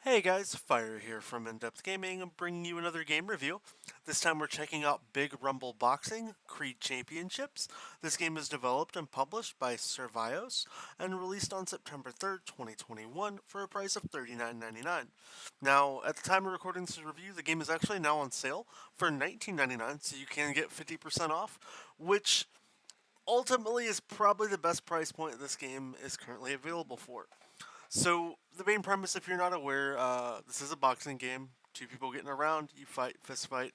Hey guys, Fire here from InDepth Gaming, bringing you another game review. This time we're checking out Big Rumble Boxing Creed Championships. This game is developed and published by Survios and released on September 3rd, 2021 for a price of $39.99. Now, at the time of recording this review, the game is actually now on sale for $19.99, so you can get 50% off, which ultimately is probably the best price point this game is currently available for. So the main premise, if you're not aware, this is a boxing game. Two people getting around, you fight, fist fight.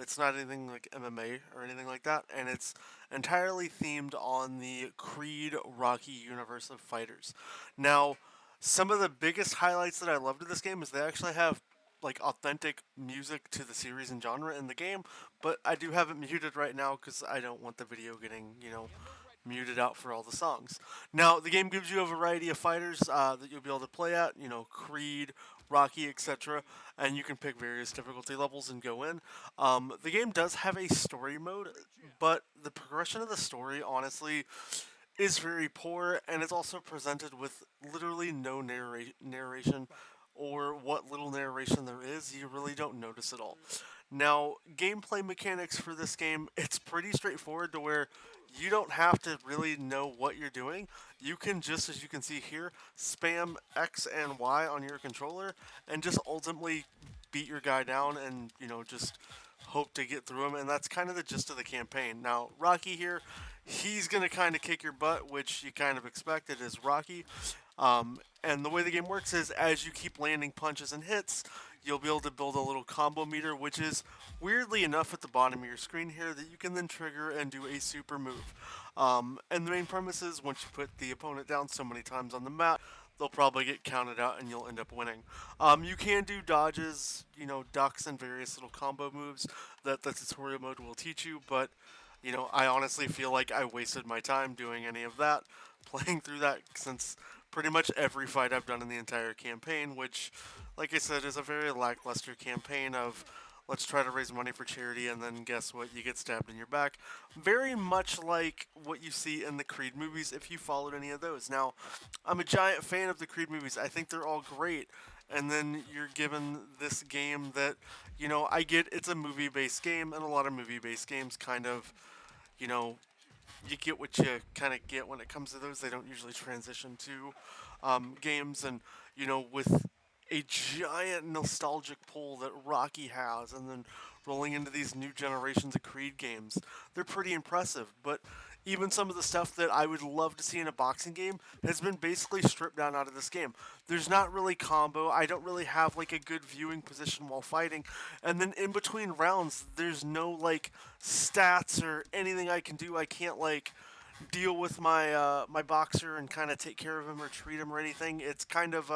It's not anything like MMA or anything like that, and it's entirely themed on the Creed Rocky universe of fighters. Now, some of the biggest highlights that I loved of this game is they actually have like authentic music to the series and genre in the game, but I do have it muted right now because I don't want the video getting, muted out for all the songs. Now, the game gives you a variety of fighters that you'll be able to play at, Creed, Rocky, etc., and you can pick various difficulty levels and go in. The game does have a story mode, but the progression of the story, honestly, is very poor, and it's also presented with literally no narration, or what little narration there is, you really don't notice at all. Now, gameplay mechanics for this game, it's pretty straightforward to where you don't have to really know what you're doing. You can just, as you can see here, spam X and Y on your controller and just ultimately beat your guy down and, just hope to get through him. And that's kind of the gist of the campaign. Now, Rocky here, he's going to kind of kick your butt, which you kind of expected is Rocky. And the way the game works is as you keep landing punches and hits, you'll be able to build a little combo meter, which is weirdly enough at the bottom of your screen here that you can then trigger and do a super move. And the main premise is once you put the opponent down so many times on the mat, they'll probably get counted out and you'll end up winning. You can do dodges, ducks, and various little combo moves that the tutorial mode will teach you, but I honestly feel like I wasted my time doing any of that, playing through that, since pretty much every fight I've done in the entire campaign, which, like I said, is a very lackluster campaign of let's try to raise money for charity, and then guess what? You get stabbed in your back. Very much like what you see in the Creed movies, if you followed any of those. Now, I'm a giant fan of the Creed movies. I think they're all great. And then you're given this game that, I get it's a movie based game, and a lot of movie based games kind of, you know, you get what you kind of get when it comes to those. They don't usually transition to games, and with a giant nostalgic pull that Rocky has, and then rolling into these new generations of Creed games, they're pretty impressive. But even some of the stuff that I would love to see in a boxing game has been basically stripped down out of this game. There's not really combo. I don't really have like a good viewing position while fighting. And then in between rounds, there's no like stats or anything I can do. I can't like deal with my boxer and kind of take care of him or treat him or anything. It's kind of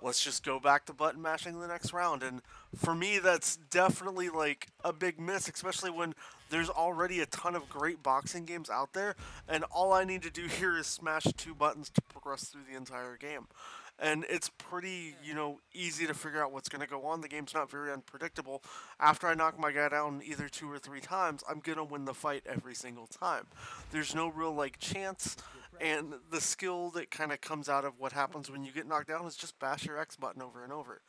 let's just go back to button mashing the next round. And for me, that's definitely like a big miss, especially when there's already a ton of great boxing games out there, and all I need to do here is smash two buttons to progress through the entire game. And it's pretty, easy to figure out what's going to go on. The game's not very unpredictable. After I knock my guy down either two or three times, I'm going to win the fight every single time. There's no real, like, chance, and the skill that kind of comes out of what happens when you get knocked down is just bash your X button over and over.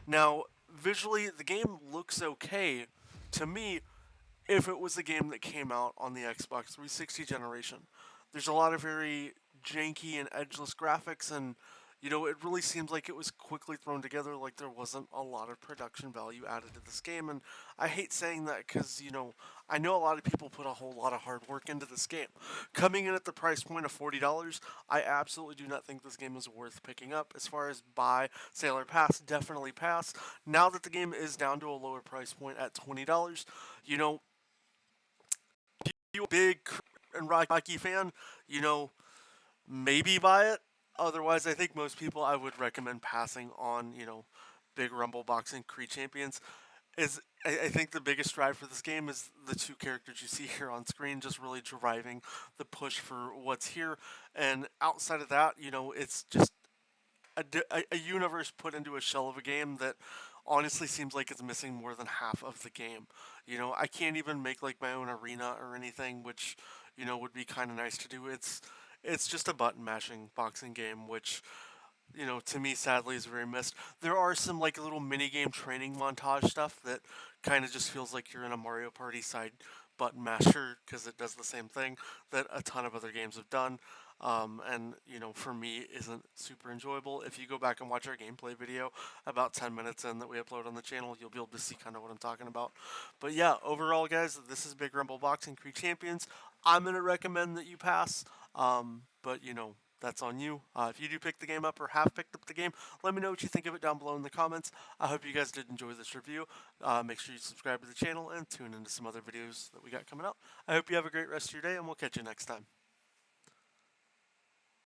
Now, visually, the game looks okay to me if it was a game that came out on the Xbox 360 generation. There's a lot of very janky and edgeless graphics, and it really seems like it was quickly thrown together, like there wasn't a lot of production value added to this game. And I hate saying that because, I know a lot of people put a whole lot of hard work into this game. Coming in at the price point of $40, I absolutely do not think this game is worth picking up. As far as buy, sale, or pass, definitely pass. Now that the game is down to a lower price point at $20, you know, if you're a big and Rocky fan, you know, maybe buy it. Otherwise, I think most people I would recommend passing on, Big Rumble Boxing Creed Champions. I think the biggest drive for this game is the two characters you see here on screen, just really driving the push for what's here. And outside of that, it's just a universe put into a shell of a game that honestly seems like it's missing more than half of the game. I can't even make like my own arena or anything, which would be kind of nice to do. It's just a button mashing boxing game, which to me, sadly, is very missed. There are some like little mini game training montage stuff that kind of just feels like you're in a Mario Party side button masher because it does the same thing that a ton of other games have done. And for me, isn't super enjoyable. If you go back and watch our gameplay video about 10 minutes in that we upload on the channel, you'll be able to see kind of what I'm talking about. But yeah, overall, guys, this is Big Rumble Boxing Creed Champions. I'm gonna recommend that you pass. But that's on you. If you do pick the game up or have picked up the game, let me know what you think of it down below in the comments. I hope you guys did enjoy this review. Make sure you subscribe to the channel and tune into some other videos that we got coming up. I hope you have a great rest of your day, and we'll catch you next time.